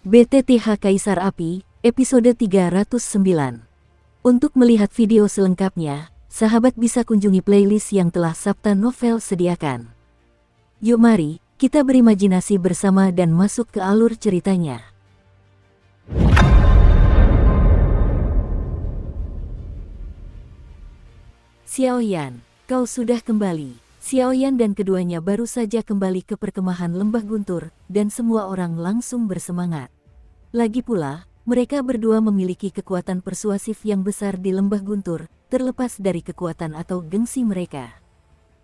BTTH Kaisar Api, episode 309. Untuk melihat video selengkapnya, sahabat bisa kunjungi playlist yang telah Sabta Novel sediakan. Yuk mari, kita berimajinasi bersama dan masuk ke alur ceritanya. Xiaoyan, kau sudah kembali. Xiaoyan dan keduanya baru saja kembali ke perkemahan Lembah Guntur, dan semua orang langsung bersemangat. Lagi pula, mereka berdua memiliki kekuatan persuasif yang besar di Lembah Guntur, terlepas dari kekuatan atau gengsi mereka.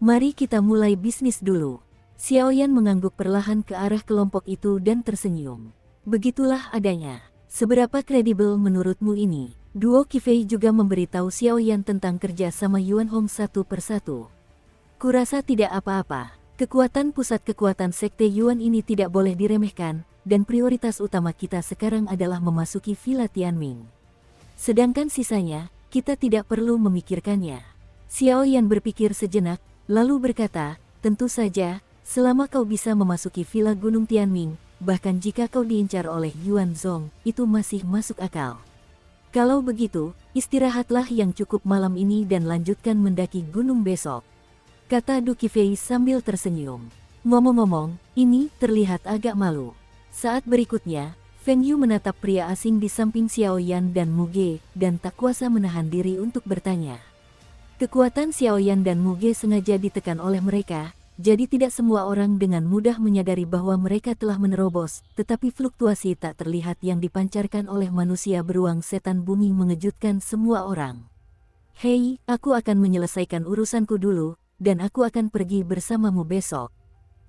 Mari kita mulai bisnis dulu. Xiaoyan mengangguk perlahan ke arah kelompok itu dan tersenyum. Begitulah adanya. Seberapa kredibel menurutmu ini? Duo Qifei juga memberitahu Xiaoyan tentang kerja sama Yuan Hong satu persatu. Kurasa tidak apa-apa. Kekuatan pusat kekuatan Sekte Yuan ini tidak boleh diremehkan, dan prioritas utama kita sekarang adalah memasuki Villa Tianming. Sedangkan sisanya, kita tidak perlu memikirkannya. Xiaoyan berpikir sejenak, lalu berkata, tentu saja, selama kau bisa memasuki Villa Gunung Tianming, bahkan jika kau diincar oleh Yuan Zong, itu masih masuk akal. Kalau begitu, istirahatlah yang cukup malam ini dan lanjutkan mendaki gunung besok, kata Du Qifei sambil tersenyum. Ngomong-ngomong, ini terlihat agak malu. Saat berikutnya, Feng Yu menatap pria asing di samping Xiaoyan dan Muge, dan tak kuasa menahan diri untuk bertanya. Kekuatan Xiaoyan dan Muge sengaja ditekan oleh mereka, jadi tidak semua orang dengan mudah menyadari bahwa mereka telah menerobos, tetapi fluktuasi tak terlihat yang dipancarkan oleh manusia beruang setan bumi mengejutkan semua orang. Hei, aku akan menyelesaikan urusanku dulu, dan aku akan pergi bersamamu besok.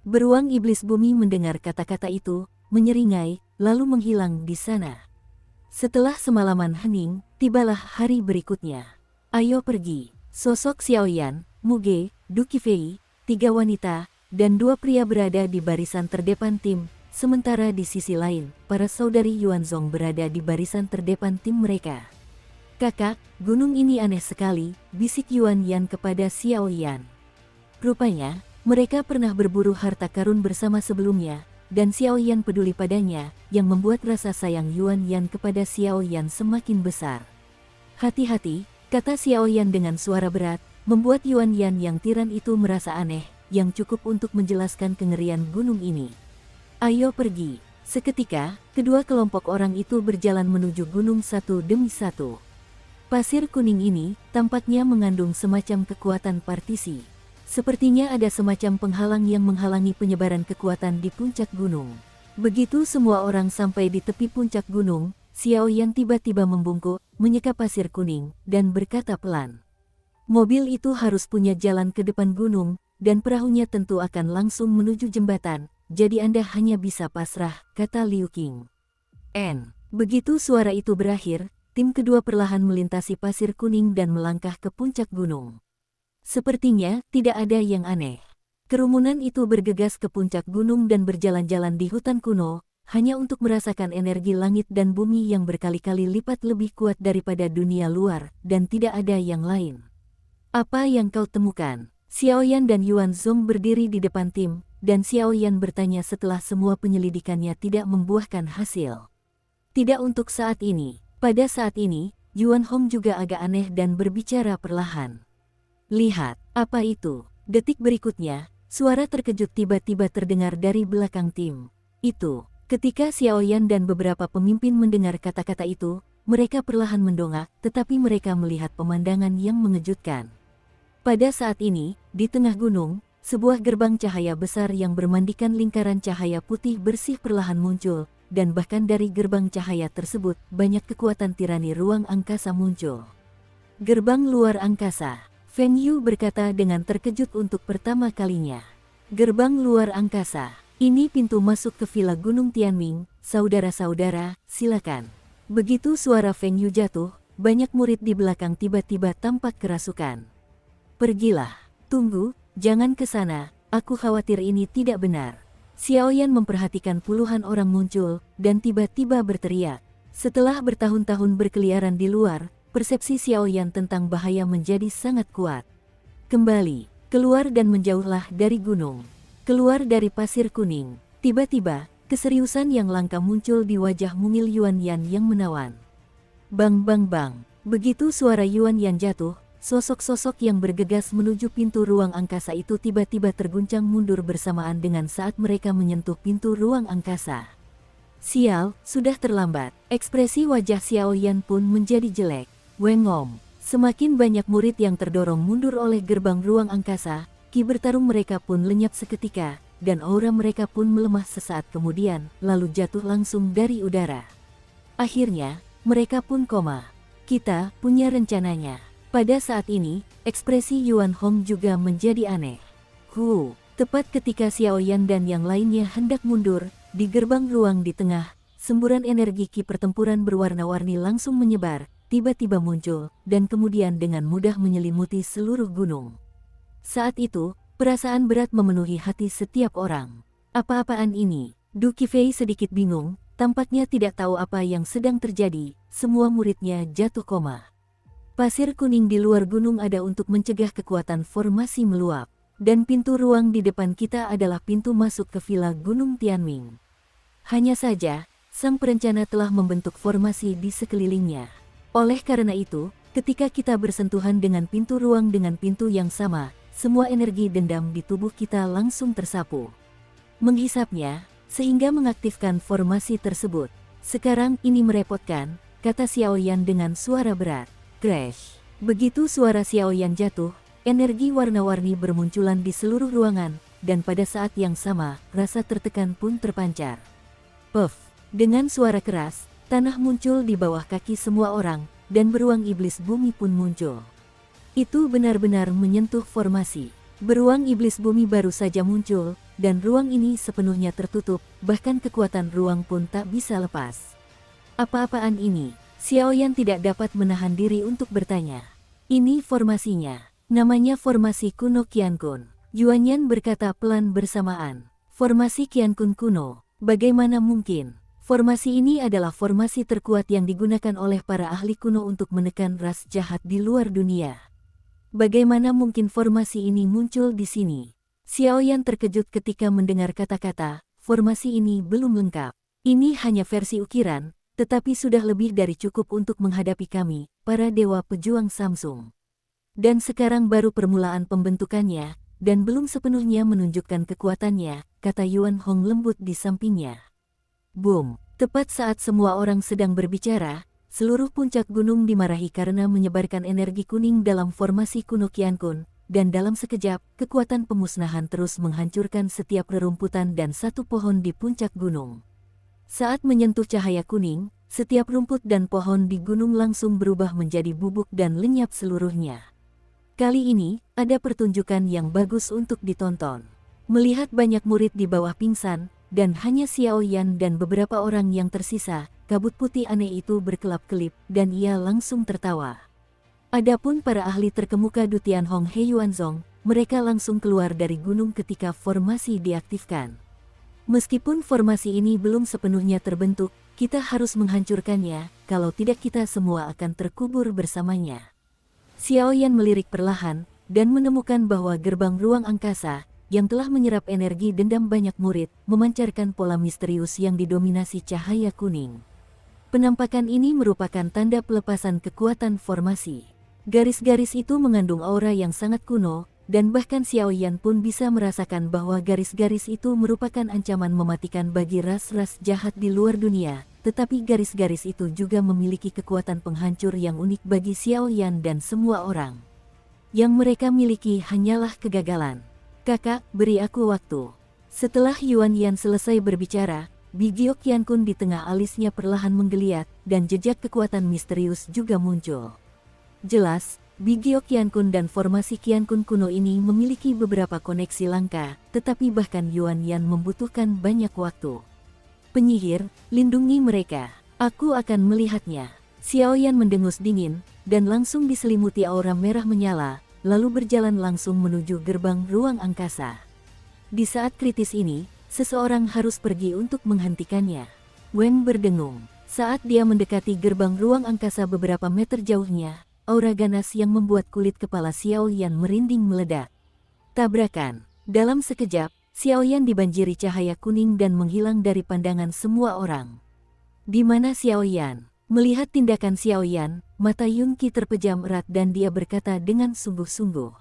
Beruang iblis bumi mendengar kata-kata itu, menyeringai, lalu menghilang di sana. Setelah semalaman hening, tibalah hari berikutnya. Ayo pergi. Sosok Xiaoyan, Muge, Du Qifei, 3 wanita, dan 2 pria berada di barisan terdepan tim, sementara di sisi lain, para saudari Yuan Zong berada di barisan terdepan tim mereka. Kakak, gunung ini aneh sekali, bisik Yuan Yan kepada Xiaoyan. Rupanya, mereka pernah berburu harta karun bersama sebelumnya, dan Xiaoyan peduli padanya, yang membuat rasa sayang Yuan Yan kepada Xiaoyan semakin besar. Hati-hati, kata Xiaoyan dengan suara berat, membuat Yuan Yan yang tiran itu merasa aneh, yang cukup untuk menjelaskan kengerian gunung ini. Ayo pergi. Seketika, kedua kelompok orang itu berjalan menuju gunung satu demi satu. Pasir kuning ini, tampaknya mengandung semacam kekuatan partisi. Sepertinya ada semacam penghalang yang menghalangi penyebaran kekuatan di puncak gunung. Begitu semua orang sampai di tepi puncak gunung, Xiaoyan tiba-tiba membungkuk, menyeka pasir kuning, dan berkata pelan. Mobil itu harus punya jalan ke depan gunung, dan perahunya tentu akan langsung menuju jembatan, jadi Anda hanya bisa pasrah, kata Liu Qing. Begitu suara itu berakhir, tim kedua perlahan melintasi pasir kuning dan melangkah ke puncak gunung. Sepertinya tidak ada yang aneh. Kerumunan itu bergegas ke puncak gunung dan berjalan-jalan di hutan kuno, hanya untuk merasakan energi langit dan bumi yang berkali-kali lipat lebih kuat daripada dunia luar, dan tidak ada yang lain. Apa yang kau temukan? Xiaoyan dan Yuan Zong berdiri di depan tim, dan Xiaoyan bertanya setelah semua penyelidikannya tidak membuahkan hasil. Tidak untuk saat ini. Pada saat ini, Yuan Hong juga agak aneh dan berbicara perlahan. Lihat, apa itu? Detik berikutnya, suara terkejut tiba-tiba terdengar dari belakang tim. Itu, ketika Xiaoyan dan beberapa pemimpin mendengar kata-kata itu, mereka perlahan mendongak, tetapi mereka melihat pemandangan yang mengejutkan. Pada saat ini, di tengah gunung, sebuah gerbang cahaya besar yang bermandikan lingkaran cahaya putih bersih perlahan muncul, dan bahkan dari gerbang cahaya tersebut, banyak kekuatan tirani ruang angkasa muncul. Gerbang luar angkasa. Feng Yu berkata dengan terkejut untuk pertama kalinya. Gerbang luar angkasa. Ini pintu masuk ke Villa Gunung Tianming, saudara-saudara, silakan. Begitu suara Feng Yu jatuh, banyak murid di belakang tiba-tiba tampak kerasukan. Pergilah. Tunggu, jangan ke sana, aku khawatir ini tidak benar. Xiaoyan memperhatikan puluhan orang muncul, dan tiba-tiba berteriak. Setelah bertahun-tahun berkeliaran di luar, persepsi Xiaoyan tentang bahaya menjadi sangat kuat. Kembali, keluar dan menjauhlah dari gunung. Keluar dari pasir kuning. Tiba-tiba, Keseriusan yang langka muncul di wajah mungil Yuan Yan yang menawan. Bang bang bang. Begitu suara Yuan Yan jatuh, sosok-sosok yang bergegas menuju pintu ruang angkasa itu tiba-tiba terguncang mundur bersamaan dengan saat mereka menyentuh pintu ruang angkasa. Sial, sudah terlambat. Ekspresi wajah Xiao Yan pun menjadi jelek. Wengom. Semakin banyak murid yang terdorong mundur oleh gerbang ruang angkasa, ki bertarung mereka pun lenyap seketika, dan aura mereka pun melemah sesaat kemudian, lalu jatuh langsung dari udara. Akhirnya, mereka pun koma. Kita punya rencananya. Pada saat ini, ekspresi Yuan Hong juga menjadi aneh. Tepat ketika Xiao Yan dan yang lainnya hendak mundur, di gerbang ruang di tengah, semburan energi ki pertempuran berwarna-warni langsung menyebar, tiba-tiba muncul, dan kemudian dengan mudah menyelimuti seluruh gunung. Saat itu, perasaan berat memenuhi hati setiap orang. Apa-apaan ini? Du Qifei sedikit bingung, tampaknya tidak tahu apa yang sedang terjadi, semua muridnya jatuh koma. Pasir kuning di luar gunung ada untuk mencegah kekuatan formasi meluap, dan pintu ruang di depan kita adalah pintu masuk ke villa Gunung Tianming. Hanya saja, sang perencana telah membentuk formasi di sekelilingnya. Oleh karena itu, ketika kita bersentuhan dengan pintu ruang dengan pintu yang sama, semua energi dendam di tubuh kita langsung tersapu. Menghisapnya, sehingga mengaktifkan formasi tersebut. Sekarang ini merepotkan, kata Xiao Yan dengan suara berat. Crash. Begitu suara Xiao Yan jatuh, energi warna-warni bermunculan di seluruh ruangan, dan pada saat yang sama, rasa tertekan pun terpancar. Puff. Dengan suara keras, tanah muncul di bawah kaki semua orang, dan beruang iblis bumi pun muncul. Itu benar-benar menyentuh formasi. Beruang iblis bumi baru saja muncul, dan ruang ini sepenuhnya tertutup, bahkan kekuatan ruang pun tak bisa lepas. Apa-apaan ini? Xiao Yan tidak dapat menahan diri untuk bertanya. Ini formasinya. Namanya formasi kuno Qiankun. Yuan Yan berkata pelan bersamaan. Formasi Qiankun kuno. Bagaimana mungkin? Formasi ini adalah formasi terkuat yang digunakan oleh para ahli kuno untuk menekan ras jahat di luar dunia. Bagaimana mungkin formasi ini muncul di sini? Xiao Yan terkejut ketika mendengar kata-kata, formasi ini belum lengkap. Ini hanya versi ukiran, tetapi sudah lebih dari cukup untuk menghadapi kami, para dewa pejuang Samsung. Dan sekarang baru permulaan pembentukannya, dan belum sepenuhnya menunjukkan kekuatannya, kata Yuan Hong lembut di sampingnya. Boom! Tepat saat semua orang sedang berbicara, seluruh puncak gunung dimarahi karena menyebarkan energi kuning dalam formasi kuno Qiankun, dan dalam sekejap, kekuatan pemusnahan terus menghancurkan setiap rerumputan dan satu pohon di puncak gunung. Saat menyentuh cahaya kuning, setiap rumput dan pohon di gunung langsung berubah menjadi bubuk dan lenyap seluruhnya. Kali ini, ada pertunjukan yang bagus untuk ditonton. Melihat banyak murid di bawah pingsan, dan hanya Xiao Yan dan beberapa orang yang tersisa, kabut putih aneh itu berkelap-kelip, dan ia langsung tertawa. Adapun para ahli terkemuka Du Tianhong He Yuanzong, mereka langsung keluar dari gunung ketika formasi diaktifkan. Meskipun formasi ini belum sepenuhnya terbentuk, kita harus menghancurkannya, kalau tidak kita semua akan terkubur bersamanya. Xiao Yan melirik perlahan, dan menemukan bahwa gerbang ruang angkasa, yang telah menyerap energi dendam banyak murid, memancarkan pola misterius yang didominasi cahaya kuning. Penampakan ini merupakan tanda pelepasan kekuatan formasi. Garis-garis itu mengandung aura yang sangat kuno, dan bahkan Xiao Yan pun bisa merasakan bahwa garis-garis itu merupakan ancaman mematikan bagi ras-ras jahat di luar dunia, tetapi garis-garis itu juga memiliki kekuatan penghancur yang unik bagi Xiao Yan dan semua orang. Yang mereka miliki hanyalah kegagalan. Kakak, beri aku waktu. Setelah Yuan Yan selesai berbicara, Bigiok Qiankun di tengah alisnya perlahan menggeliat, dan jejak kekuatan misterius juga muncul. Jelas, Bigiok Qiankun dan formasi Qiankun kuno ini memiliki beberapa koneksi langka, tetapi bahkan Yuan Yan membutuhkan banyak waktu. Penyihir, lindungi mereka. Aku akan melihatnya. Xiao Yan mendengus dingin, dan langsung diselimuti aura merah menyala, lalu berjalan langsung menuju gerbang ruang angkasa. Di saat kritis ini, seseorang harus pergi untuk menghentikannya. Weng berdengung. Saat dia mendekati gerbang ruang angkasa beberapa meter jauhnya, aura ganas yang membuat kulit kepala Xiao Yan merinding meledak. Tabrakan. Dalam sekejap, Xiaoyan dibanjiri cahaya kuning dan menghilang dari pandangan semua orang. Di mana Xiaoyan? Melihat tindakan Xiaoyan, mata Yun Qi terpejam erat dan dia berkata dengan sungguh-sungguh.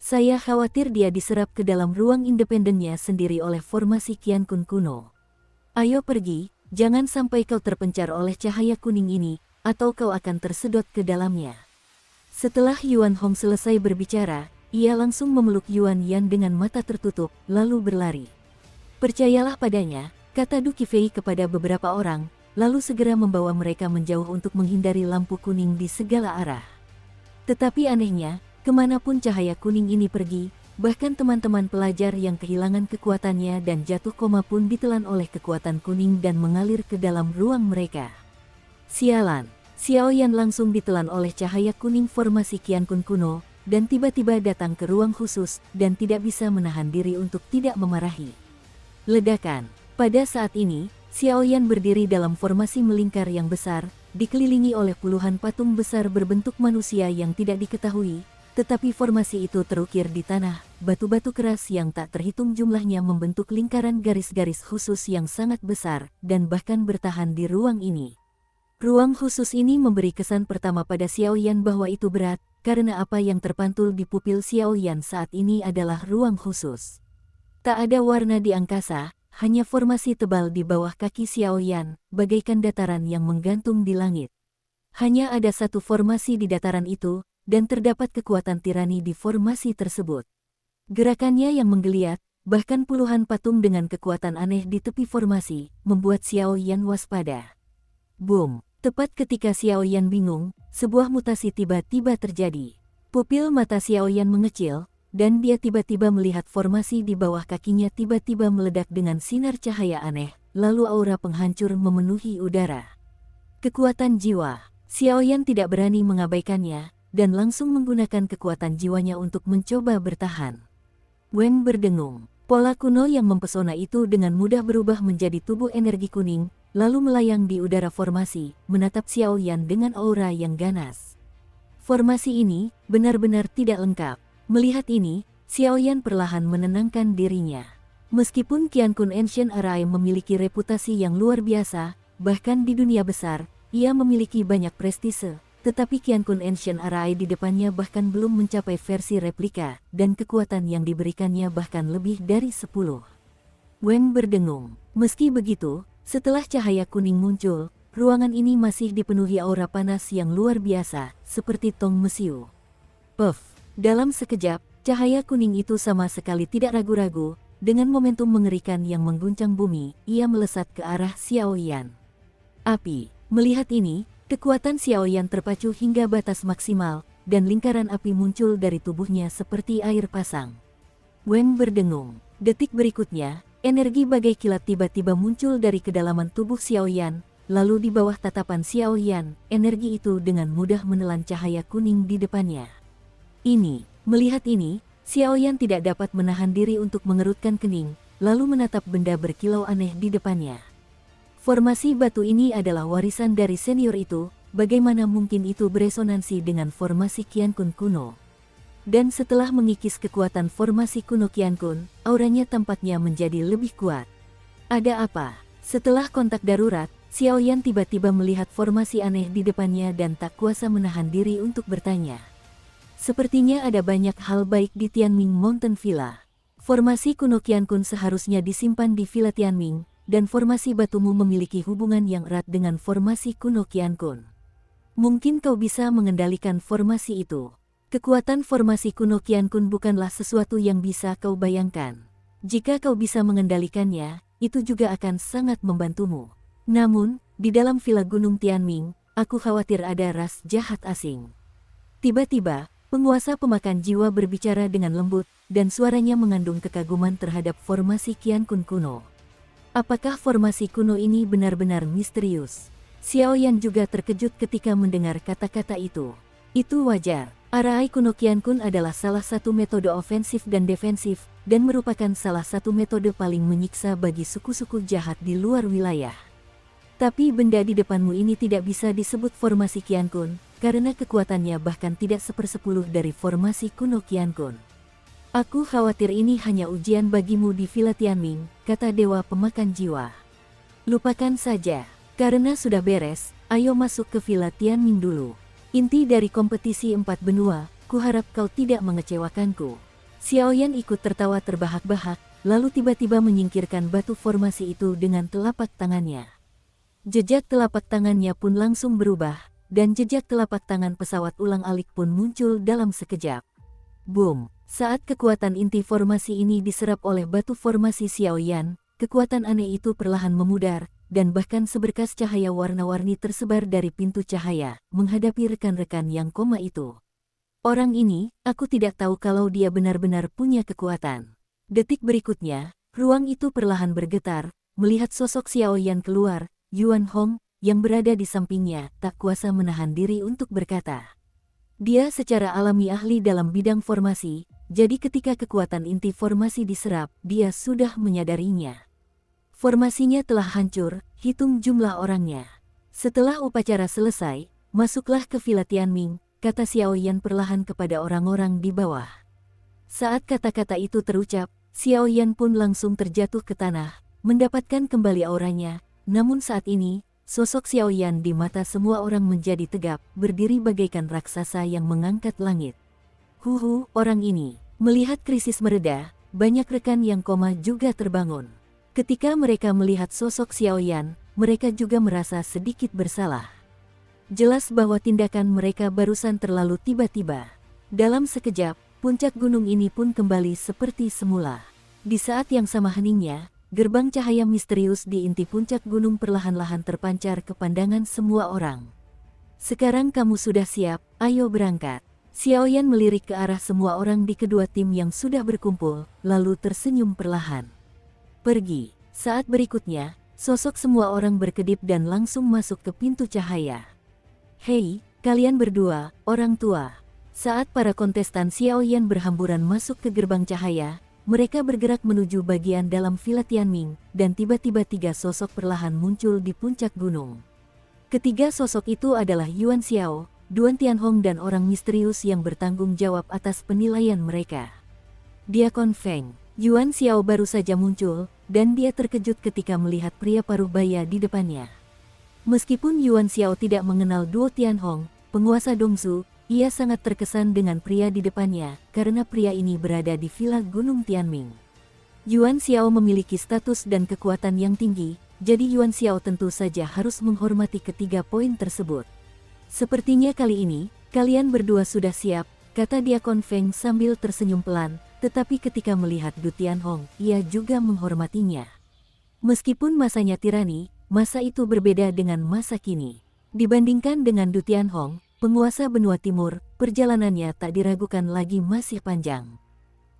Saya khawatir dia diserap ke dalam ruang independennya sendiri oleh formasi Qiankun kuno. Ayo pergi, jangan sampai kau terpencar oleh cahaya kuning ini, atau kau akan tersedot ke dalamnya. Setelah Yuan Hong selesai berbicara, ia langsung memeluk Yuan Yan dengan mata tertutup, lalu berlari. Percayalah padanya, kata Du Qifei kepada beberapa orang, lalu segera membawa mereka menjauh untuk menghindari lampu kuning di segala arah. Tetapi anehnya, kemanapun cahaya kuning ini pergi, bahkan teman-teman pelajar yang kehilangan kekuatannya dan jatuh koma pun ditelan oleh kekuatan kuning dan mengalir ke dalam ruang mereka. Sialan, Xiaoyan langsung ditelan oleh cahaya kuning formasi Qiankun kuno, dan tiba-tiba datang ke ruang khusus dan tidak bisa menahan diri untuk tidak memarahi. Ledakan, pada saat ini, Xiaoyan berdiri dalam formasi melingkar yang besar, dikelilingi oleh puluhan patung besar berbentuk manusia yang tidak diketahui, tetapi formasi itu terukir di tanah, batu-batu keras yang tak terhitung jumlahnya membentuk lingkaran garis-garis khusus yang sangat besar, dan bahkan bertahan di ruang ini. Ruang khusus ini memberi kesan pertama pada Xiaoyan bahwa itu berat, karena apa yang terpantul di pupil Xiaoyan saat ini adalah ruang khusus. Tak ada warna di angkasa, hanya formasi tebal di bawah kaki Xiaoyan, bagaikan dataran yang menggantung di langit. Hanya ada satu formasi di dataran itu, dan terdapat kekuatan tirani di formasi tersebut. Gerakannya yang menggeliat, bahkan puluhan patung dengan kekuatan aneh di tepi formasi, membuat Xiaoyan waspada. Boom! Tepat ketika Xiaoyan bingung, sebuah mutasi tiba-tiba terjadi. Pupil mata Xiaoyan mengecil, dan dia tiba-tiba melihat formasi di bawah kakinya tiba-tiba meledak dengan sinar cahaya aneh, lalu aura penghancur memenuhi udara. Kekuatan jiwa. Xiaoyan tidak berani mengabaikannya, dan langsung menggunakan kekuatan jiwanya untuk mencoba bertahan. Weng berdengung. Pola kuno yang mempesona itu dengan mudah berubah menjadi tubuh energi kuning, lalu melayang di udara formasi, menatap Xiaoyan dengan aura yang ganas. Formasi ini benar-benar tidak lengkap. Melihat ini, Xiaoyan perlahan menenangkan dirinya. Meskipun Qiankun Ancient Array memiliki reputasi yang luar biasa, bahkan di dunia besar, ia memiliki banyak prestise, tetapi Qiankun Ancient Array di depannya bahkan belum mencapai versi replika, dan kekuatan yang diberikannya bahkan lebih dari 10. Weng berdengung. Meski begitu, setelah cahaya kuning muncul, ruangan ini masih dipenuhi aura panas yang luar biasa, seperti tong mesiu. Puff! Dalam sekejap, cahaya kuning itu sama sekali tidak ragu-ragu, dengan momentum mengerikan yang mengguncang bumi, ia melesat ke arah Xiaoyan. Api. Melihat ini, kekuatan Xiaoyan terpacu hingga batas maksimal, dan lingkaran api muncul dari tubuhnya seperti air pasang. Weng berdengung. Detik berikutnya, energi bagai kilat tiba-tiba muncul dari kedalaman tubuh Xiaoyan, lalu di bawah tatapan Xiaoyan, energi itu dengan mudah menelan cahaya kuning di depannya. Melihat ini, Xiaoyan tidak dapat menahan diri untuk mengerutkan kening, lalu menatap benda berkilau aneh di depannya. Formasi batu ini adalah warisan dari senior itu, bagaimana mungkin itu beresonansi dengan formasi Qiankun kuno. Dan setelah mengikis kekuatan formasi kuno Qiankun, auranya tampaknya menjadi lebih kuat. Ada apa? Setelah kontak darurat, Xiaoyan tiba-tiba melihat formasi aneh di depannya dan tak kuasa menahan diri untuk bertanya. Sepertinya ada banyak hal baik di Tianming Mountain Villa. Formasi kuno Qiankun seharusnya disimpan di Villa Tianming, dan formasi batumu memiliki hubungan yang erat dengan formasi kuno Qiankun. Mungkin kau bisa mengendalikan formasi itu. Kekuatan formasi kuno Qiankun bukanlah sesuatu yang bisa kau bayangkan. Jika kau bisa mengendalikannya, itu juga akan sangat membantumu. Namun, di dalam Villa Gunung Tianming, aku khawatir ada ras jahat asing. Tiba-tiba, penguasa pemakan jiwa berbicara dengan lembut, dan suaranya mengandung kekaguman terhadap formasi Qiankun kuno. Apakah formasi kuno ini benar-benar misterius? Xiaoyan juga terkejut ketika mendengar kata-kata itu. Itu wajar. Arai kuno Qiankun adalah salah satu metode ofensif dan defensif, dan merupakan salah satu metode paling menyiksa bagi suku-suku jahat di luar wilayah. Tapi benda di depanmu ini tidak bisa disebut formasi Qiankun, karena kekuatannya bahkan tidak 1/10 dari formasi kuno Qiankun. Aku khawatir ini hanya ujian bagimu di Villa Tianming, kata Dewa Pemakan Jiwa. Lupakan saja, karena sudah beres, ayo masuk ke Villa Tianming dulu. Inti dari kompetisi 4 benua, kuharap kau tidak mengecewakanku. Xiaoyan ikut tertawa terbahak-bahak, lalu tiba-tiba menyingkirkan batu formasi itu dengan telapak tangannya. Jejak telapak tangannya pun langsung berubah, dan jejak telapak tangan pesawat ulang-alik pun muncul dalam sekejap. Boom! Saat kekuatan inti formasi ini diserap oleh batu formasi Xiaoyan, kekuatan aneh itu perlahan memudar, dan bahkan seberkas cahaya warna-warni tersebar dari pintu cahaya, menghadapi rekan-rekan yang koma itu. Orang ini, aku tidak tahu kalau dia benar-benar punya kekuatan. Detik berikutnya, ruang itu perlahan bergetar, melihat sosok Xiaoyan keluar, Yuan Hong, yang berada di sampingnya, tak kuasa menahan diri untuk berkata. Dia secara alami ahli dalam bidang formasi, jadi ketika kekuatan inti formasi diserap, dia sudah menyadarinya. Formasinya telah hancur, hitung jumlah orangnya. Setelah upacara selesai, masuklah ke Villa Tianming, kata Xiaoyan perlahan kepada orang-orang di bawah. Saat kata-kata itu terucap, Xiaoyan pun langsung terjatuh ke tanah, mendapatkan kembali auranya, namun saat ini, sosok Xiaoyan di mata semua orang menjadi tegap, berdiri bagaikan raksasa yang mengangkat langit. Orang ini. Melihat krisis mereda, banyak rekan yang koma juga terbangun. Ketika mereka melihat sosok Xiaoyan, mereka juga merasa sedikit bersalah. Jelas bahwa tindakan mereka barusan terlalu tiba-tiba. Dalam sekejap, puncak gunung ini pun kembali seperti semula. Di saat yang sama heningnya, gerbang cahaya misterius di inti puncak gunung perlahan-lahan terpancar ke pandangan semua orang. Sekarang kamu sudah siap, ayo berangkat. Xiaoyan melirik ke arah semua orang di kedua tim yang sudah berkumpul, lalu tersenyum perlahan. Pergi. Saat berikutnya, sosok semua orang berkedip dan langsung masuk ke pintu cahaya. Hei, kalian berdua, orang tua. Saat para kontestan Xiaoyan berhamburan masuk ke gerbang cahaya, mereka bergerak menuju bagian dalam Villa Tianming, dan tiba-tiba 3 sosok perlahan muncul di puncak gunung. Ketiga sosok itu adalah Yuan Xiao, Duan Tianhong dan orang misterius yang bertanggung jawab atas penilaian mereka. Diakon Feng. Yuan Xiao baru saja muncul, dan dia terkejut ketika melihat pria parubaya di depannya. Meskipun Yuan Xiao tidak mengenal Duo Tianhong, penguasa Dongzu, ia sangat terkesan dengan pria di depannya, karena pria ini berada di Villa Gunung Tianming. Yuan Xiao memiliki status dan kekuatan yang tinggi, jadi Yuan Xiao tentu saja harus menghormati ketiga poin tersebut. Sepertinya kali ini, kalian berdua sudah siap, kata Diakon Feng sambil tersenyum pelan, tetapi ketika melihat Du Tianhong, ia juga menghormatinya. Meskipun masanya tirani, masa itu berbeda dengan masa kini. Dibandingkan dengan Du Tianhong, penguasa benua timur, perjalanannya tak diragukan lagi masih panjang.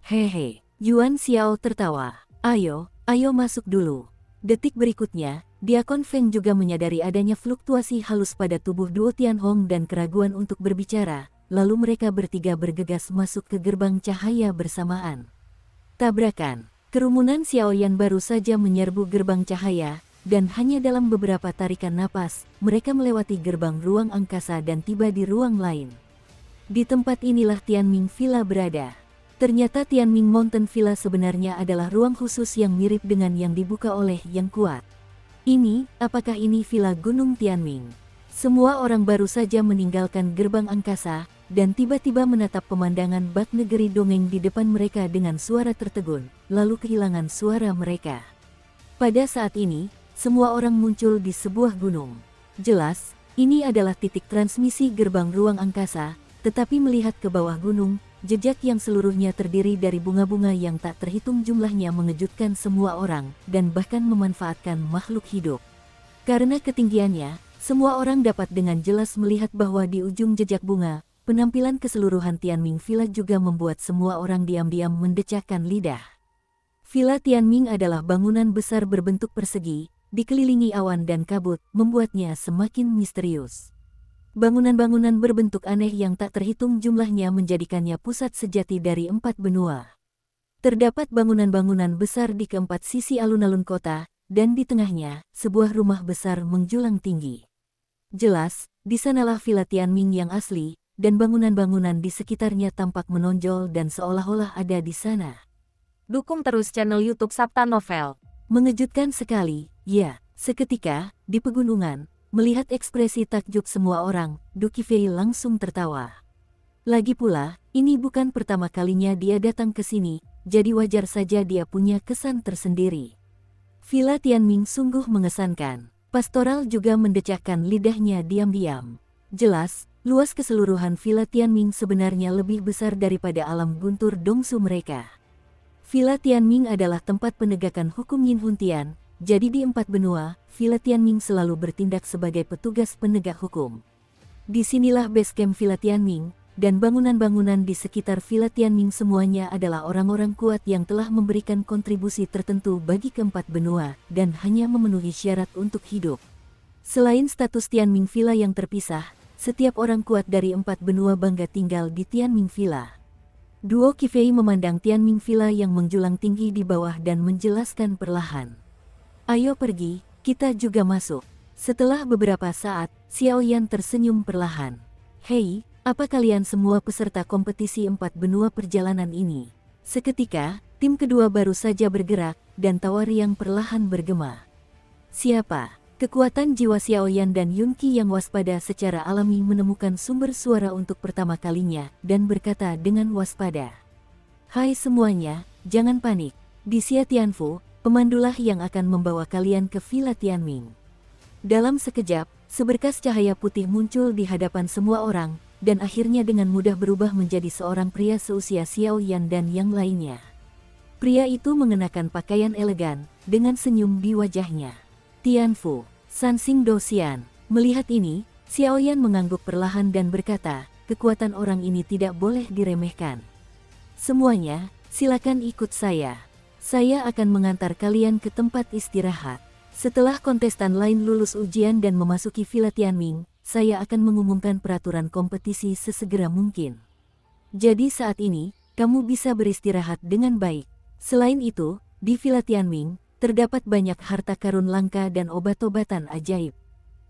Hehe, Yuan Xiao tertawa. Ayo masuk dulu. Detik berikutnya, Diakon Feng juga menyadari adanya fluktuasi halus pada tubuh Duo Tianhong dan keraguan untuk berbicara, lalu mereka bertiga bergegas masuk ke gerbang cahaya bersamaan. Tabrakan. Kerumunan Xiaoyan baru saja menyerbu gerbang cahaya, dan hanya dalam beberapa tarikan napas, mereka melewati gerbang ruang angkasa dan tiba di ruang lain. Di tempat inilah Tianming Villa berada. Ternyata Tianming Mountain Villa sebenarnya adalah ruang khusus yang mirip dengan yang dibuka oleh Yang Kuat. Apakah ini Villa Gunung Tianming? Semua orang baru saja meninggalkan gerbang angkasa, dan tiba-tiba menatap pemandangan bak negeri dongeng di depan mereka dengan suara tertegun, lalu kehilangan suara mereka. Pada saat ini, semua orang muncul di sebuah gunung. Jelas, ini adalah titik transmisi gerbang ruang angkasa, tetapi melihat ke bawah gunung, jejak yang seluruhnya terdiri dari bunga-bunga yang tak terhitung jumlahnya mengejutkan semua orang, dan bahkan memanfaatkan makhluk hidup. Karena ketinggiannya, semua orang dapat dengan jelas melihat bahwa di ujung jejak bunga, penampilan keseluruhan Tianming Villa juga membuat semua orang diam-diam mendecakkan lidah. Villa Tianming adalah bangunan besar berbentuk persegi, dikelilingi awan dan kabut, membuatnya semakin misterius. Bangunan-bangunan berbentuk aneh yang tak terhitung jumlahnya menjadikannya pusat sejati dari 4 benua. Terdapat bangunan-bangunan besar di keempat sisi alun-alun kota, dan di tengahnya, sebuah rumah besar menjulang tinggi. Jelas, di sanalah Villa Tianming yang asli, dan bangunan-bangunan di sekitarnya tampak menonjol dan seolah-olah ada di sana. Dukung terus channel YouTube Sabta Novel. Mengejutkan sekali, ya, seketika, di pegunungan, melihat ekspresi takjub semua orang, Du Qifei langsung tertawa. Lagi pula, ini bukan pertama kalinya dia datang ke sini, jadi wajar saja dia punya kesan tersendiri. Villa Tianming sungguh mengesankan. Pastoral juga mendecakkan lidahnya diam-diam. Jelas, luas keseluruhan Villa Tianming sebenarnya lebih besar daripada alam guntur Dongsu mereka. Villa Tianming adalah tempat penegakan hukum Yin Hun Tian, jadi di 4 benua, Villa Tianming selalu bertindak sebagai petugas penegak hukum. Disinilah base camp Villa Tianming, dan bangunan-bangunan di sekitar Villa Tianming semuanya adalah orang-orang kuat yang telah memberikan kontribusi tertentu bagi keempat benua, dan hanya memenuhi syarat untuk hidup. Selain status Tianming Villa yang terpisah, setiap orang kuat dari 4 benua bangga tinggal di Tianming Villa. Duo Qifei memandang Tianming Villa yang menjulang tinggi di bawah dan menjelaskan perlahan. Ayo pergi, kita juga masuk. Setelah beberapa saat, Xiao Yan tersenyum perlahan. Hei, apa kalian semua peserta kompetisi 4 benua perjalanan ini? Seketika, tim kedua baru saja bergerak, dan tawa riang perlahan bergema. Siapa? Kekuatan jiwa Xiao Yan dan Yun Qi yang waspada secara alami menemukan sumber suara untuk pertama kalinya, dan berkata dengan waspada. Hai semuanya, jangan panik. Di Xia Tianfu, pemandulah yang akan membawa kalian ke Villa Tianming. Dalam sekejap, seberkas cahaya putih muncul di hadapan semua orang, dan akhirnya dengan mudah berubah menjadi seorang pria seusia Xiao Yan dan yang lainnya. Pria itu mengenakan pakaian elegan, dengan senyum di wajahnya. Tianfu, Sansing Dosian. Melihat ini, Xiao Yan mengangguk perlahan dan berkata, kekuatan orang ini tidak boleh diremehkan. Semuanya, silakan ikut saya. Saya akan mengantar kalian ke tempat istirahat. Setelah kontestan lain lulus ujian dan memasuki Villa Tianming, saya akan mengumumkan peraturan kompetisi sesegera mungkin. Jadi saat ini, kamu bisa beristirahat dengan baik. Selain itu, di Villa Tianming, terdapat banyak harta karun langka dan obat-obatan ajaib.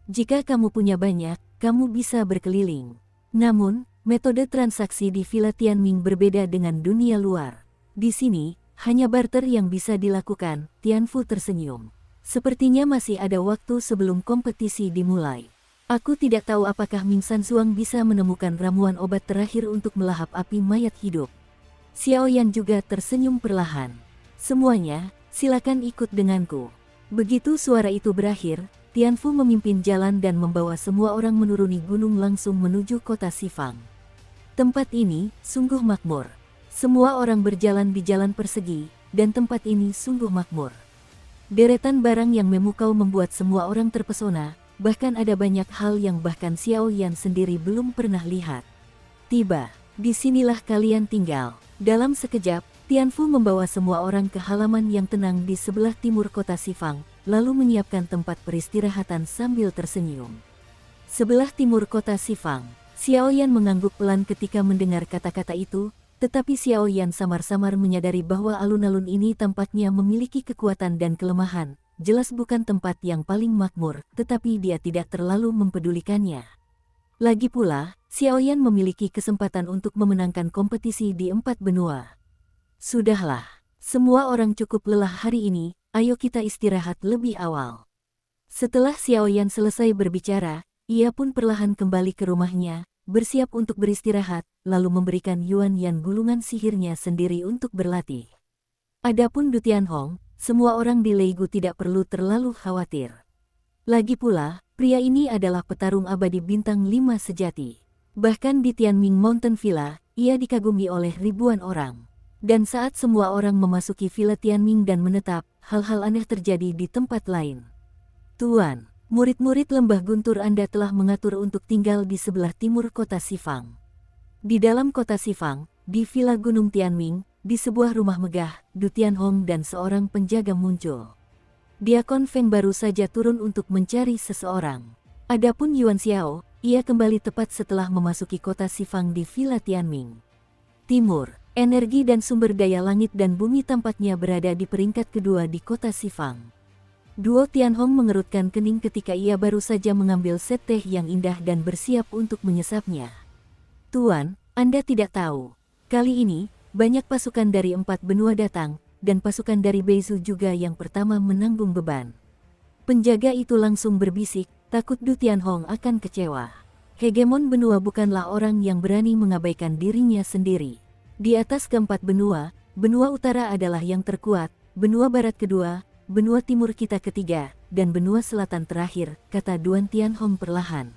Jika kamu punya banyak, kamu bisa berkeliling. Namun, metode transaksi di Villa Tianming berbeda dengan dunia luar. Di sini, hanya barter yang bisa dilakukan. Tianfu tersenyum. Sepertinya masih ada waktu sebelum kompetisi dimulai. Aku tidak tahu apakah Ming Sansuang bisa menemukan ramuan obat terakhir untuk melahap api mayat hidup. Xiao Yan juga tersenyum perlahan. Semuanya, silakan ikut denganku. Begitu suara itu berakhir, Tianfu memimpin jalan dan membawa semua orang menuruni gunung langsung menuju kota Xifang. Tempat ini sungguh makmur. Semua orang berjalan di jalan persegi, dan tempat ini sungguh makmur. Deretan barang yang memukau membuat semua orang terpesona, bahkan ada banyak hal yang bahkan Xiao Yan sendiri belum pernah lihat. Tiba, disinilah kalian tinggal. Dalam sekejap, Tianfu membawa semua orang ke halaman yang tenang di sebelah timur kota Xifang, lalu menyiapkan tempat peristirahatan sambil tersenyum. Sebelah timur kota Xifang, Xiao Yan mengangguk pelan ketika mendengar kata-kata itu, tetapi Xiao Yan samar-samar menyadari bahwa alun-alun ini tampaknya memiliki kekuatan dan kelemahan, jelas bukan tempat yang paling makmur, tetapi dia tidak terlalu mempedulikannya. Lagi pula, Xiao Yan memiliki kesempatan untuk memenangkan kompetisi di 4 benua. Sudahlah, semua orang cukup lelah hari ini, ayo kita istirahat lebih awal. Setelah Xiao Yan selesai berbicara, ia pun perlahan kembali ke rumahnya, bersiap untuk beristirahat, lalu memberikan Yuan Yan gulungan sihirnya sendiri untuk berlatih. Adapun Du Tianhong, semua orang di Leigu tidak perlu terlalu khawatir. Lagi pula, pria ini adalah petarung abadi bintang 5 sejati. Bahkan di Tianming Mountain Villa, ia dikagumi oleh ribuan orang. Dan saat semua orang memasuki Villa Tianming dan menetap, hal-hal aneh terjadi di tempat lain. Tuan, murid-murid lembah guntur Anda telah mengatur untuk tinggal di sebelah timur kota Xifang. Di dalam kota Xifang, di Villa Gunung Tianming, di sebuah rumah megah, Du Tianhong dan seorang penjaga muncul. Diakon Feng baru saja turun untuk mencari seseorang. Adapun Yuan Xiao, ia kembali tepat setelah memasuki kota Xifang di Villa Tianming. Timur. Energi dan sumber daya langit dan bumi tampaknya berada di peringkat kedua di kota Xifang. Duo Tianhong mengerutkan kening ketika ia baru saja mengambil set teh yang indah dan bersiap untuk menyesapnya. Tuan, Anda tidak tahu. Kali ini, banyak pasukan dari 4 benua datang, dan pasukan dari Beizu juga yang pertama menanggung beban. Penjaga itu langsung berbisik, takut Du Tianhong akan kecewa. Hegemon benua bukanlah orang yang berani mengabaikan dirinya sendiri. Di atas keempat benua, benua utara adalah yang terkuat, benua barat kedua, benua timur kita ketiga, dan benua selatan terakhir, kata Duan Tianhong perlahan.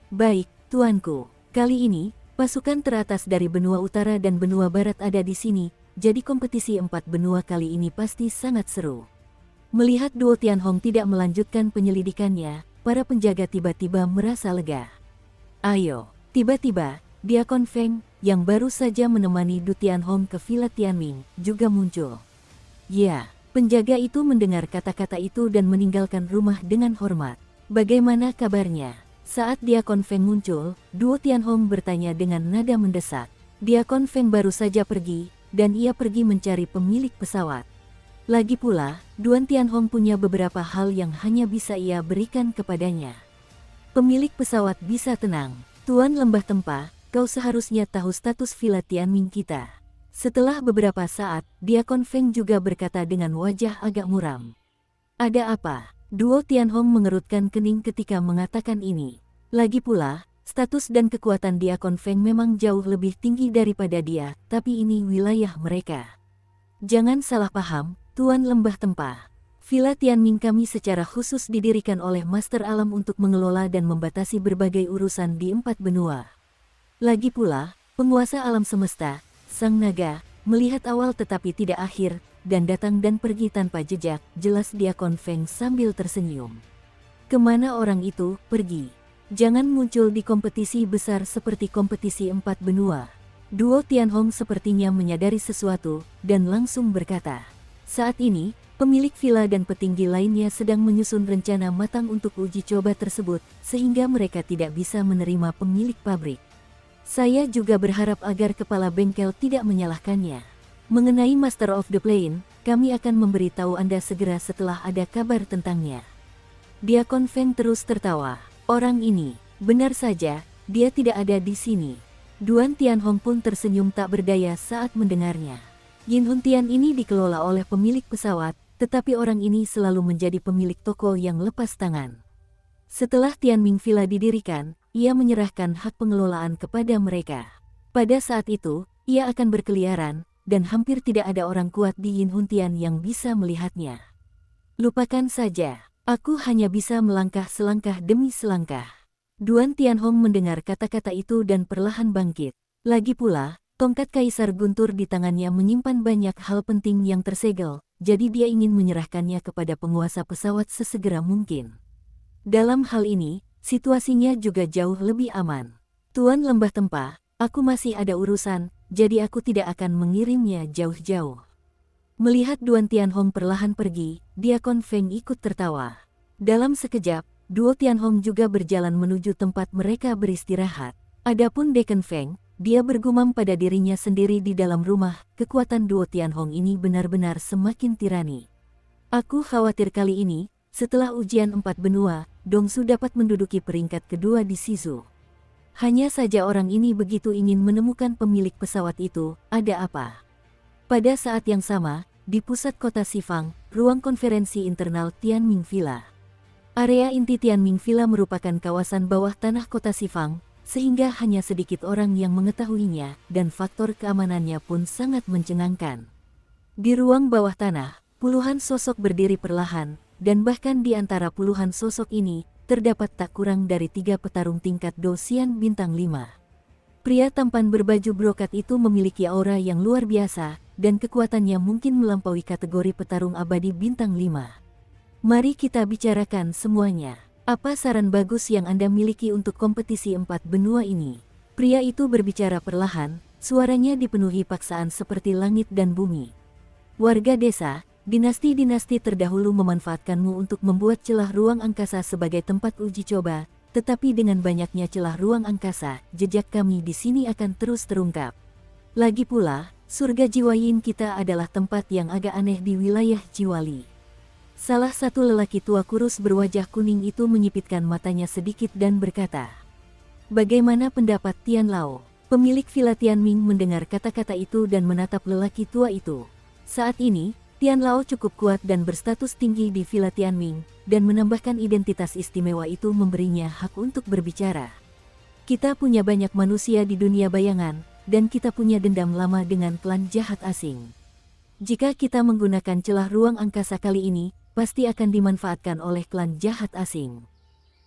Baik, tuanku, kali ini, pasukan teratas dari benua utara dan benua barat ada di sini, jadi kompetisi 4 benua kali ini pasti sangat seru. Melihat Duo Tianhong tidak melanjutkan penyelidikannya, para penjaga tiba-tiba merasa lega. Ayo, tiba-tiba, Diakon Feng, yang baru saja menemani Du Tianhong ke Villa Tianming, juga muncul. Ya, penjaga itu mendengar kata-kata itu dan meninggalkan rumah dengan hormat. Bagaimana kabarnya? Saat Diakon Feng muncul, Duo Tianhong bertanya dengan nada mendesak. Diakon Feng baru saja pergi, dan ia pergi mencari pemilik pesawat. Lagi pula, Duan Tianhong punya beberapa hal yang hanya bisa ia berikan kepadanya. Pemilik pesawat bisa tenang. Tuan Lembah Tempa, kau seharusnya tahu status Villa Tianming kita. Setelah beberapa saat, Diakon Feng juga berkata dengan wajah agak muram. Ada apa? Duo Tianhong mengerutkan kening ketika mengatakan ini. Lagi pula, status dan kekuatan Diakon Feng memang jauh lebih tinggi daripada dia, tapi ini wilayah mereka. Jangan salah paham, Tuan Lembah Tempa. Villa Tianming kami secara khusus didirikan oleh Master Alam untuk mengelola dan membatasi berbagai urusan di 4 benua. Lagi pula, penguasa alam semesta, Sang Naga, melihat awal tetapi tidak akhir, dan datang dan pergi tanpa jejak, jelas Diakon Feng sambil tersenyum. Kemana orang itu pergi? Jangan muncul di kompetisi besar seperti kompetisi 4 benua. Duo Tianhong sepertinya menyadari sesuatu, dan langsung berkata, saat ini, pemilik villa dan petinggi lainnya sedang menyusun rencana matang untuk uji coba tersebut, sehingga mereka tidak bisa menerima pemilik pabrik. Saya juga berharap agar kepala bengkel tidak menyalahkannya. Mengenai Master of the Plane, kami akan memberitahu Anda segera setelah ada kabar tentangnya. Diakon Feng terus tertawa. Orang ini, benar saja, dia tidak ada di sini. Duan Tianhong pun tersenyum tak berdaya saat mendengarnya. Yin Huntian ini dikelola oleh pemilik pesawat, tetapi orang ini selalu menjadi pemilik toko yang lepas tangan. Setelah Tianming Villa didirikan, ia menyerahkan hak pengelolaan kepada mereka. Pada saat itu, ia akan berkeliaran, dan hampir tidak ada orang kuat di Yin Huntian yang bisa melihatnya. Lupakan saja, aku hanya bisa melangkah selangkah demi selangkah. Duan Tianhong mendengar kata-kata itu dan perlahan bangkit. Lagi pula, tongkat Kaisar Guntur di tangannya menyimpan banyak hal penting yang tersegel, jadi dia ingin menyerahkannya kepada penguasa pesawat sesegera mungkin. Dalam hal ini, situasinya juga jauh lebih aman. Tuan Lembah Tempa, aku masih ada urusan, jadi aku tidak akan mengirimnya jauh-jauh. Melihat Duan Tianhong perlahan pergi, Diakon Feng ikut tertawa. Dalam sekejap, Duo Tianhong juga berjalan menuju tempat mereka beristirahat. Adapun Dekon Feng, dia bergumam pada dirinya sendiri di dalam rumah, kekuatan Duo Tianhong ini benar-benar semakin tirani. Aku khawatir kali ini, setelah ujian 4 benua, Dongsu dapat menduduki peringkat kedua di Shizu. Hanya saja orang ini begitu ingin menemukan pemilik pesawat itu, ada apa? Pada saat yang sama, di pusat kota Sifang, ruang konferensi internal Tianming Villa. Area inti Tianming Villa merupakan kawasan bawah tanah kota Sifang, sehingga hanya sedikit orang yang mengetahuinya, dan faktor keamanannya pun sangat mencengangkan. Di ruang bawah tanah, puluhan sosok berdiri perlahan, dan bahkan di antara puluhan sosok ini, terdapat tak kurang dari 3 petarung tingkat dosian bintang 5. Pria tampan berbaju brokat itu memiliki aura yang luar biasa, dan kekuatannya mungkin melampaui kategori petarung abadi bintang 5. Mari kita bicarakan semuanya. Apa saran bagus yang Anda miliki untuk kompetisi 4 benua ini? Pria itu berbicara perlahan, suaranya dipenuhi paksaan seperti langit dan bumi. Warga desa, dinasti-dinasti terdahulu memanfaatkanmu untuk membuat celah ruang angkasa sebagai tempat uji coba, tetapi dengan banyaknya celah ruang angkasa, jejak kami di sini akan terus terungkap. Lagi pula, surga jiwa Yin kita adalah tempat yang agak aneh di wilayah Jiwali. Salah satu lelaki tua kurus berwajah kuning itu menyipitkan matanya sedikit dan berkata, bagaimana pendapat Tian Lao? Pemilik Villa Tianming mendengar kata-kata itu dan menatap lelaki tua itu. Saat ini, Tian Lao cukup kuat dan berstatus tinggi di Villa Tianming, dan menambahkan identitas istimewa itu memberinya hak untuk berbicara. Kita punya banyak manusia di dunia bayangan, dan kita punya dendam lama dengan klan jahat asing. Jika kita menggunakan celah ruang angkasa kali ini, pasti akan dimanfaatkan oleh klan jahat asing.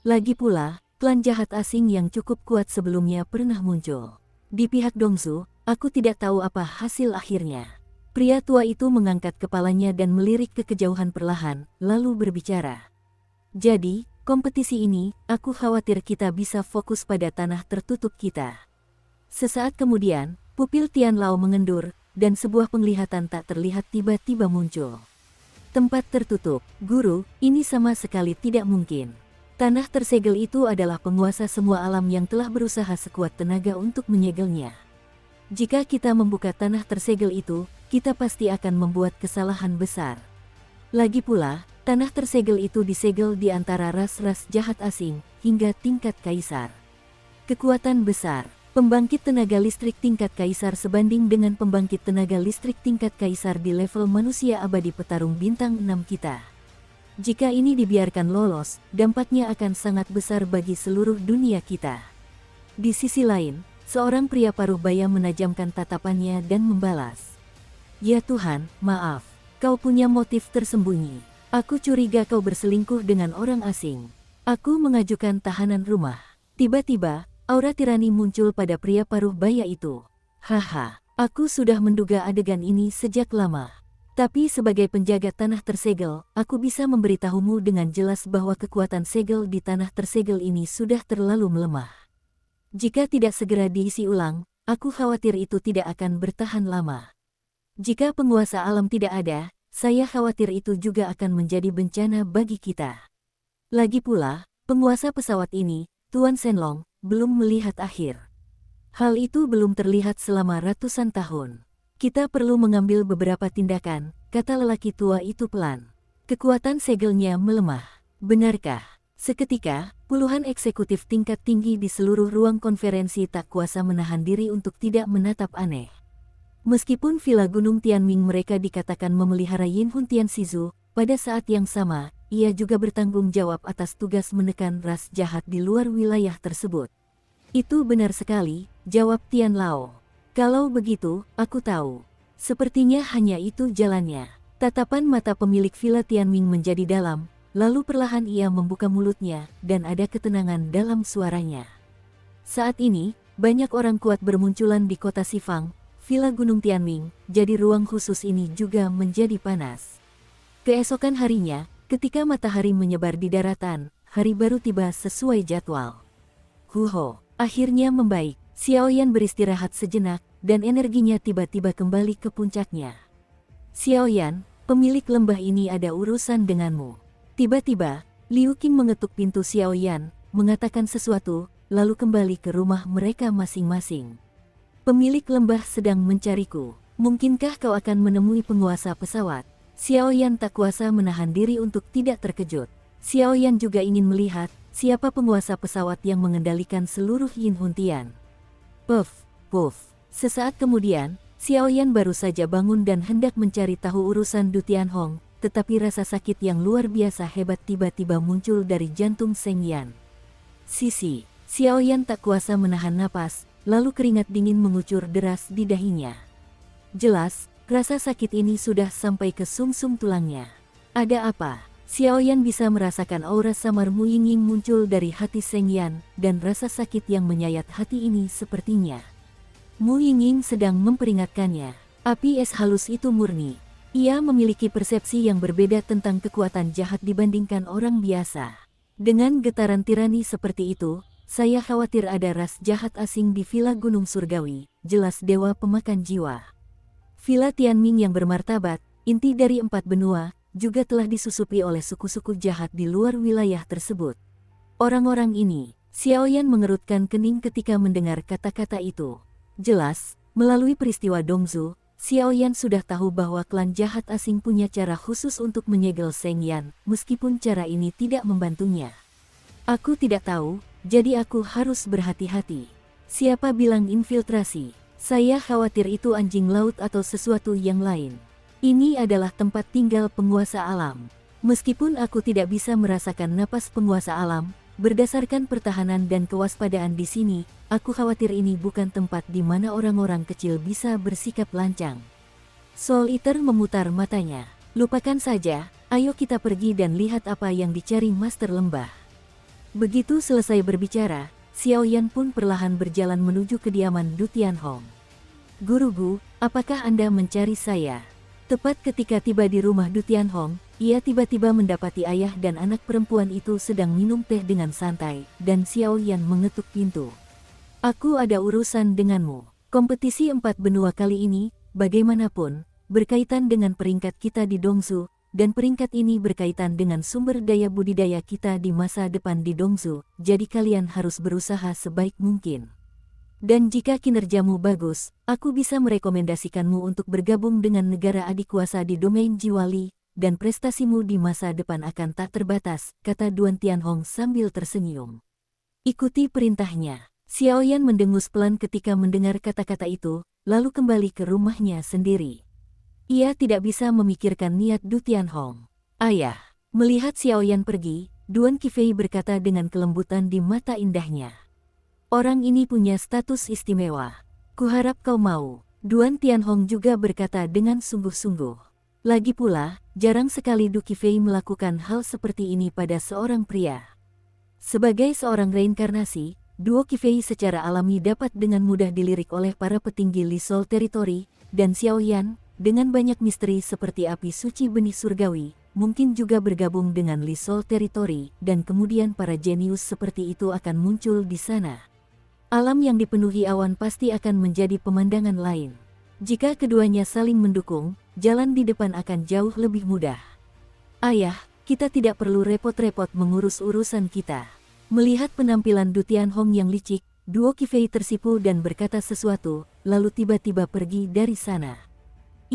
Lagi pula, klan jahat asing yang cukup kuat sebelumnya pernah muncul. Di pihak Dongsu, aku tidak tahu apa hasil akhirnya. Pria tua itu mengangkat kepalanya dan melirik ke kejauhan perlahan, lalu berbicara. Jadi, kompetisi ini, aku khawatir kita bisa fokus pada tanah tertutup kita. Sesaat kemudian, pupil Tian Lao mengendur, dan sebuah penglihatan tak terlihat tiba-tiba muncul. Tempat tertutup, guru, ini sama sekali tidak mungkin. Tanah tersegel itu adalah penguasa semua alam yang telah berusaha sekuat tenaga untuk menyegelnya. Jika kita membuka tanah tersegel itu, kita pasti akan membuat kesalahan besar. Lagi pula, tanah tersegel itu disegel di antara ras-ras jahat asing, hingga tingkat kaisar. Kekuatan besar, pembangkit tenaga listrik tingkat kaisar sebanding dengan pembangkit tenaga listrik tingkat kaisar di level manusia abadi petarung bintang 6 kita. Jika ini dibiarkan lolos, dampaknya akan sangat besar bagi seluruh dunia kita. Di sisi lain, seorang pria paruh baya menajamkan tatapannya dan membalas. Ya Tuhan, maaf, kau punya motif tersembunyi. Aku curiga kau berselingkuh dengan orang asing. Aku mengajukan tahanan rumah. Tiba-tiba, aura tirani muncul pada pria paruh baya itu. Haha, aku sudah menduga adegan ini sejak lama. Tapi sebagai penjaga tanah tersegel, aku bisa memberitahumu dengan jelas bahwa kekuatan segel di tanah tersegel ini sudah terlalu melemah. Jika tidak segera diisi ulang, aku khawatir itu tidak akan bertahan lama. Jika penguasa alam tidak ada, saya khawatir itu juga akan menjadi bencana bagi kita. Lagi pula, penguasa pesawat ini, Tuan Shenlong, belum melihat akhir. Hal itu belum terlihat selama ratusan tahun. Kita perlu mengambil beberapa tindakan, kata lelaki tua itu pelan. Kekuatan segelnya melemah. Benarkah? Seketika, puluhan eksekutif tingkat tinggi di seluruh ruang konferensi tak kuasa menahan diri untuk tidak menatap aneh. Meskipun Villa Gunung Tianming mereka dikatakan memelihara Yin Hun Tianxizu, pada saat yang sama, ia juga bertanggung jawab atas tugas menekan ras jahat di luar wilayah tersebut. Itu benar sekali, jawab Tian Lao. Kalau begitu, aku tahu. Sepertinya hanya itu jalannya. Tatapan mata pemilik Villa Tianming menjadi dalam, lalu perlahan ia membuka mulutnya, dan ada ketenangan dalam suaranya. Saat ini, banyak orang kuat bermunculan di kota Sifang, Villa Gunung Tianming, jadi ruang khusus ini juga menjadi panas. Keesokan harinya, ketika matahari menyebar di daratan, hari baru tiba sesuai jadwal. Huho, akhirnya membaik. Xiaoyan beristirahat sejenak, dan energinya tiba-tiba kembali ke puncaknya. Xiaoyan, pemilik lembah ini ada urusan denganmu. Tiba-tiba, Liu Qing mengetuk pintu Xiaoyan, mengatakan sesuatu, lalu kembali ke rumah mereka masing-masing. Pemilik lembah sedang mencariku. Mungkinkah kau akan menemui penguasa pesawat? Xiaoyan tak kuasa menahan diri untuk tidak terkejut. Xiaoyan juga ingin melihat siapa penguasa pesawat yang mengendalikan seluruh Yin Hun Tian. Puff, puff. Sesaat kemudian, Xiaoyan baru saja bangun dan hendak mencari tahu urusan Du Tianhong, tetapi rasa sakit yang luar biasa hebat tiba-tiba muncul dari jantung Seng Yan. Sisi, Xiaoyan tak kuasa menahan napas, lalu keringat dingin mengucur deras di dahinya. Jelas, rasa sakit ini sudah sampai ke sumsum tulangnya. Ada apa? Xiaoyan bisa merasakan aura samar Mu Yingying muncul dari hati Seng Yan, dan rasa sakit yang menyayat hati ini sepertinya. Mu Yingying sedang memperingatkannya. Api es halus itu murni. Ia memiliki persepsi yang berbeda tentang kekuatan jahat dibandingkan orang biasa. Dengan getaran tirani seperti itu, saya khawatir ada ras jahat asing di Villa Gunung Surgawi, jelas dewa pemakan jiwa. Villa Tianming yang bermartabat, inti dari 4 benua, juga telah disusupi oleh suku-suku jahat di luar wilayah tersebut. Orang-orang ini, Xiaoyan mengerutkan kening ketika mendengar kata-kata itu. Jelas, melalui peristiwa Dongzu, Xiaoyan sudah tahu bahwa klan jahat asing punya cara khusus untuk menyegel Seng Yan, meskipun cara ini tidak membantunya. Aku tidak tahu, jadi aku harus berhati-hati. Siapa bilang infiltrasi? Saya khawatir itu anjing laut atau sesuatu yang lain. Ini adalah tempat tinggal penguasa alam. Meskipun aku tidak bisa merasakan napas penguasa alam, berdasarkan pertahanan dan kewaspadaan di sini, aku khawatir ini bukan tempat di mana orang-orang kecil bisa bersikap lancang. Soul Eater memutar matanya. Lupakan saja, ayo kita pergi dan lihat apa yang dicari Master Lembah. Begitu selesai berbicara, Xiao Yan pun perlahan berjalan menuju kediaman Du Tianhong. Guru-gu, apakah Anda mencari saya? Tepat ketika tiba di rumah Du Tianhong, ia tiba-tiba mendapati ayah dan anak perempuan itu sedang minum teh dengan santai, dan Xiao Yan mengetuk pintu. Aku ada urusan denganmu. Kompetisi 4 benua kali ini, bagaimanapun, berkaitan dengan peringkat kita di Dongzu, dan peringkat ini berkaitan dengan sumber daya budidaya kita di masa depan di Dongzu, jadi kalian harus berusaha sebaik mungkin. Dan jika kinerjamu bagus, aku bisa merekomendasikanmu untuk bergabung dengan negara adik kuasa di domain Jiwali, dan prestasimu di masa depan akan tak terbatas, kata Duan Tianhong sambil tersenyum. Ikuti perintahnya. Xiao Yan mendengus pelan ketika mendengar kata-kata itu, lalu kembali ke rumahnya sendiri. Ia tidak bisa memikirkan niat Du Tianhong. Ayah, melihat Xiao Yan pergi, Duan Qifei berkata dengan kelembutan di mata indahnya. Orang ini punya status istimewa. Kuharap kau mau. Duan Tianhong juga berkata dengan sungguh-sungguh. Lagi pula, jarang sekali Du Qifei melakukan hal seperti ini pada seorang pria. Sebagai seorang reinkarnasi, Duo Qifei secara alami dapat dengan mudah dilirik oleh para petinggi Li Soul Territory, dan Xiao Yan, dengan banyak misteri seperti api suci benih surgawi, mungkin juga bergabung dengan Li Soul Territory, dan kemudian para jenius seperti itu akan muncul di sana. Alam yang dipenuhi awan pasti akan menjadi pemandangan lain. Jika keduanya saling mendukung, jalan di depan akan jauh lebih mudah. Ayah, kita tidak perlu repot-repot mengurus urusan kita. Melihat penampilan Du Tianhong yang licik, Duo Qifei tersipu dan berkata sesuatu, lalu tiba-tiba pergi dari sana.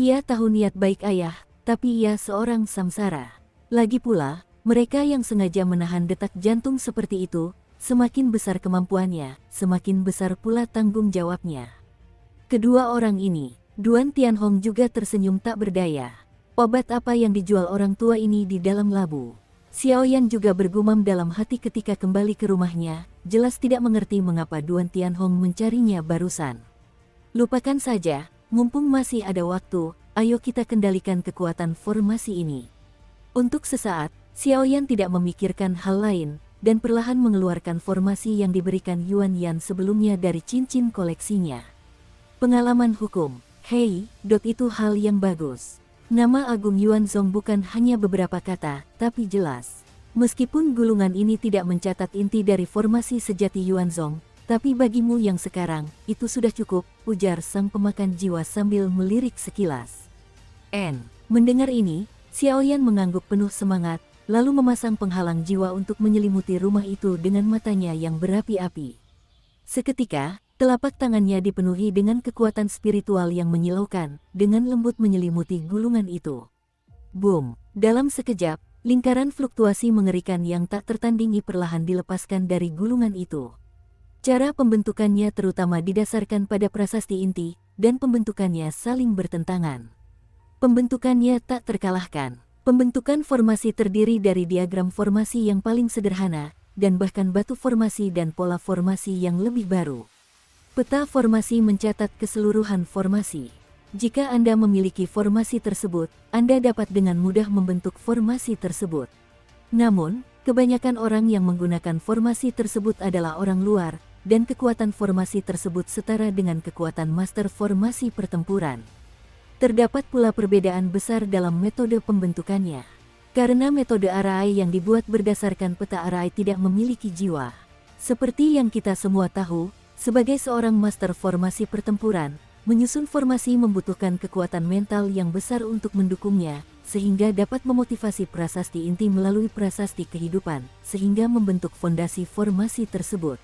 Ia tahu niat baik ayah, tapi ia seorang samsara. Lagi pula, mereka yang sengaja menahan detak jantung seperti itu, semakin besar kemampuannya, semakin besar pula tanggung jawabnya. Kedua orang ini, Duan Tianhong juga tersenyum tak berdaya. Obat apa yang dijual orang tua ini di dalam labu? Xiao Yan juga bergumam dalam hati ketika kembali ke rumahnya, jelas tidak mengerti mengapa Duan Tianhong mencarinya barusan. Lupakan saja, mumpung masih ada waktu, ayo kita kendalikan kekuatan formasi ini. Untuk sesaat, Xiao Yan tidak memikirkan hal lain, dan perlahan mengeluarkan formasi yang diberikan Yuan Yan sebelumnya dari cincin koleksinya. Pengalaman hukum, hei, itu hal yang bagus. Nama Agung Yuanzong bukan hanya beberapa kata, tapi jelas. Meskipun gulungan ini tidak mencatat inti dari formasi sejati Yuanzong, tapi bagimu yang sekarang, itu sudah cukup, ujar sang pemakan jiwa sambil melirik sekilas. Mendengar ini, Xiao Yan mengangguk penuh semangat, lalu memasang penghalang jiwa untuk menyelimuti rumah itu dengan matanya yang berapi-api. Seketika, telapak tangannya dipenuhi dengan kekuatan spiritual yang menyilaukan, dengan lembut menyelimuti gulungan itu. Boom! Dalam sekejap, lingkaran fluktuasi mengerikan yang tak tertandingi perlahan dilepaskan dari gulungan itu. Cara pembentukannya terutama didasarkan pada prasasti inti, dan pembentukannya saling bertentangan. Pembentukannya tak terkalahkan. Pembentukan formasi terdiri dari diagram formasi yang paling sederhana, dan bahkan batu formasi dan pola formasi yang lebih baru. Peta formasi mencatat keseluruhan formasi. Jika Anda memiliki formasi tersebut, Anda dapat dengan mudah membentuk formasi tersebut. Namun, kebanyakan orang yang menggunakan formasi tersebut adalah orang luar, dan kekuatan formasi tersebut setara dengan kekuatan master formasi pertempuran. Terdapat pula perbedaan besar dalam metode pembentukannya. Karena metode arai yang dibuat berdasarkan peta arai tidak memiliki jiwa. Seperti yang kita semua tahu, sebagai seorang master formasi pertempuran, menyusun formasi membutuhkan kekuatan mental yang besar untuk mendukungnya, sehingga dapat memotivasi prasasti inti melalui prasasti kehidupan, sehingga membentuk fondasi formasi tersebut.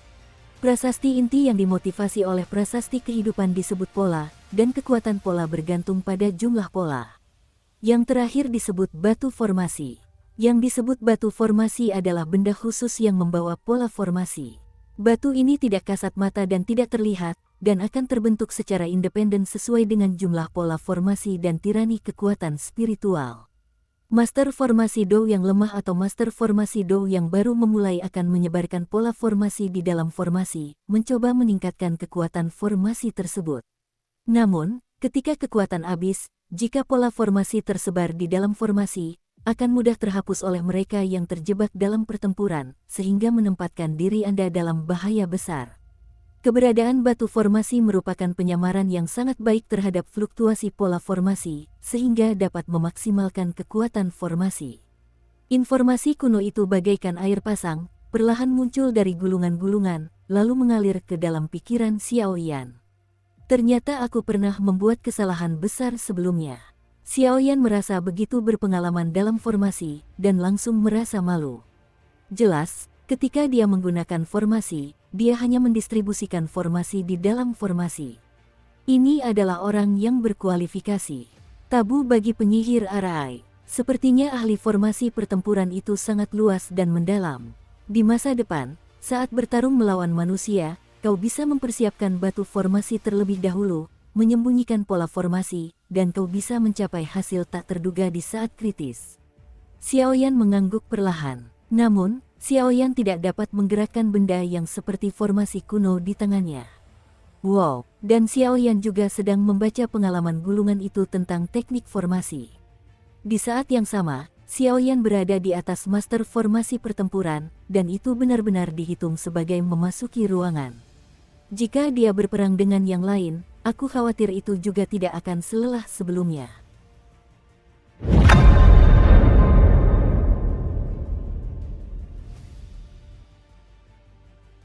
Prasasti inti yang dimotivasi oleh prasasti kehidupan disebut pola, dan kekuatan pola bergantung pada jumlah pola. Yang terakhir disebut batu formasi. Yang disebut batu formasi adalah benda khusus yang membawa pola formasi. Batu ini tidak kasat mata dan tidak terlihat, dan akan terbentuk secara independen sesuai dengan jumlah pola formasi dan tirani kekuatan spiritual. Master formasi Dou yang lemah atau master formasi Dou yang baru memulai akan menyebarkan pola formasi di dalam formasi, mencoba meningkatkan kekuatan formasi tersebut. Namun, ketika kekuatan habis, jika pola formasi tersebar di dalam formasi, akan mudah terhapus oleh mereka yang terjebak dalam pertempuran, sehingga menempatkan diri Anda dalam bahaya besar. Keberadaan batu formasi merupakan penyamaran yang sangat baik terhadap fluktuasi pola formasi, sehingga dapat memaksimalkan kekuatan formasi. Informasi kuno itu bagaikan air pasang, perlahan muncul dari gulungan-gulungan, lalu mengalir ke dalam pikiran Xiaoyan. Ternyata aku pernah membuat kesalahan besar sebelumnya. Xiaoyan merasa begitu berpengalaman dalam formasi, dan langsung merasa malu. Jelas, ketika dia menggunakan formasi, dia hanya mendistribusikan formasi di dalam formasi. Ini adalah orang yang berkualifikasi. Tabu bagi penyihir arai. Sepertinya ahli formasi pertempuran itu sangat luas dan mendalam. Di masa depan, saat bertarung melawan manusia, kau bisa mempersiapkan batu formasi terlebih dahulu, menyembunyikan pola formasi, dan kau bisa mencapai hasil tak terduga di saat kritis. Xiaoyan mengangguk perlahan. Namun, Xiaoyan tidak dapat menggerakkan benda yang seperti formasi kuno di tangannya. Wow, dan Xiaoyan juga sedang membaca pengalaman gulungan itu tentang teknik formasi. Di saat yang sama, Xiaoyan berada di atas master formasi pertempuran, dan itu benar-benar dihitung sebagai memasuki ruangan. Jika dia berperang dengan yang lain, aku khawatir itu juga tidak akan selelah sebelumnya.